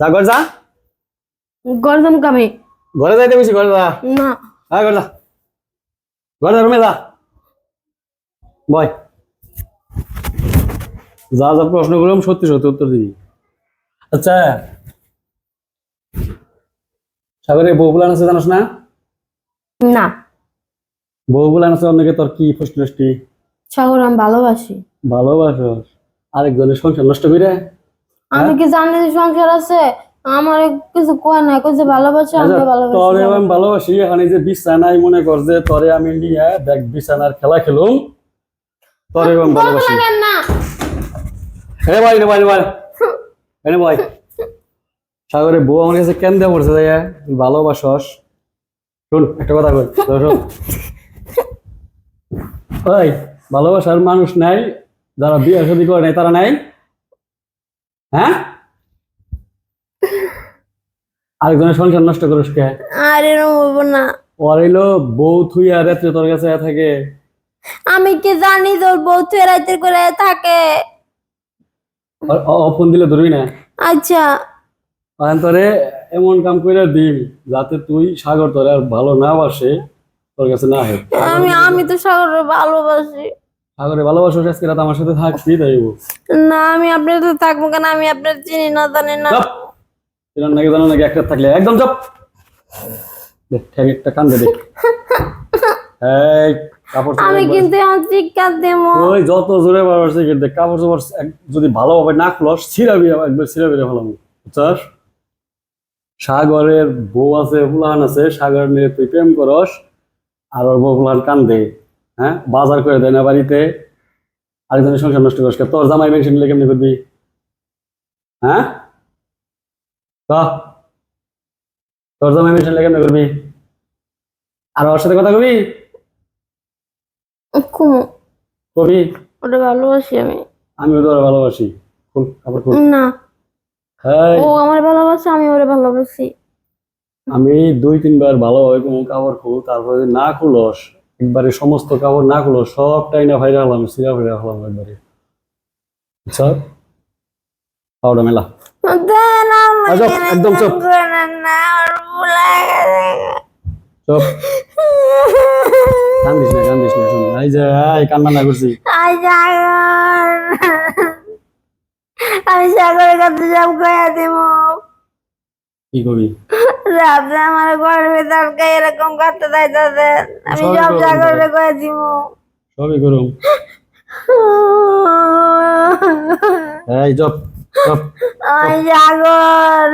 যা ঘর যা। গরদম কামে ঘরে যাইতে বেশি ঘরে যা। না হ্যাঁ ঘর যা, ঘর যা, রুমে যা, বয়। যা যা প্রশ্ন করলাম সত্যি সত্যি উত্তর দিবি। আচ্ছা, সাগরে বউ বুলান আছে জানোস না? না বউ বুলান আছে অনেকে, তোর কি ফুসটি সাগর আমি ভালোবাসি। ভালোবাসস আরেকজনের সংসার নষ্ট করে? আমি কি জানি যে সংসার আছে? আমার কিছু কয় না, কইছে ভালোবাসি, আমি ভালোবাসি। তোরে আমি ভালোবাসি, এখানে যে বিছানায় মনে কর যে তোরে আমি নিয়ে দেখ বিছানার খেলা খেলুম, তোরে আমি ভালোবাসি। না হে ভাই রে ভাই রে ভাই, এনে ভাই। সাগরের বউ আমার কাছে কেন দেওয়া পড়ছে ভাইয়া, তুই ভালোবাসস? শোন একটা কথা কই, শোন ভাই, ভালোবাসার মানুষ নাই যারা বিয়ে শাদী করে নাই, তারা নাই? হ্যাঁ, আরেকজনের সংসার নষ্ট করিস কে? আর এরকম হইবো না। ওর হইলো বউ থুইয়া রাত্রে তোর কাছে থাকে। আমি কি জানি তোর বউ রাতের করে থাকে? ফোন দিলে ধরবি না? আচ্ছা কারণ তোরে এমন কাম করে দিম যাতে তুই সাগর তোরে আর ভালো না বাসে, তোর কাছে না হয়। আমি তো সাগরের ভালোবাসি। সাগরে ভালোবাসো, আজকে রাত আমার সাথে থাকবি তাই। না আমি আপনার তো থাকবো কেন? আমি আপনার চিনি না, জানি না। চপ, চিনার নাকি জানো নাকি একটা থাকলে একদম চপ। দেখ ঠ্যাং একটা কান্দে দেখ। এই কাপড় চোপড় আমি কিন্তু আমার চিৎকার দেবো। ওই যত জোরে বাড়ছে দেখ, কাপড় চোপড় যদি ভালোভাবে না খুলস ছিড়াবি, একবার ছিড়াবি ফেলাম, বুঝছস? সাগরের বউ আছে, ফুলান আছে, সাগর নিয়ে তুই প্রেম করস, আর ওর বউ ফুলান কান্দে। হ্যাঁ, বাজার করে দেয় না বাড়িতে, আরেকজনের সংসার নষ্ট করিস। তোর জামাই মেনশন নিলে কেমনি করবি? হ্যাঁ, তোর জামাই মেনশন নিলে কেমনি করবি? আর ওর সাথে কথা কবি? কবি? ওটা ভালোবাসি আমি। আমিও তোর ভালোবাসি। খুল কাপড় খুল। না এই, ও আমার ভালোবাসে, আমি ওরে ভালোবাসি। আমি 2-3 বার ভালোভাবে কোনো কাপড় খুল, তারপরে যদি না খুলস, একবারে সমস্ত কাপড় না খুলস, সবটাই না ভাইরা হলাম, সিরা ভাইরা হলাম একবারে, বুঝছ? পাউডার মেলা। চুপ, একদম চুপ। চুপ, কান্দিস না কান্দিস না, শোন এই যে এই কান্না না করছি। আমি সাগরের কাছে সব কয়ে দিব। কি করবি? আপনি আমার ঘরের ভেতরকে এরকম করতে চাইতেছে, আমি সব সাগরে কয়ে দিব। সবই করুম। এই চুপ চুপ। আমি সাগর।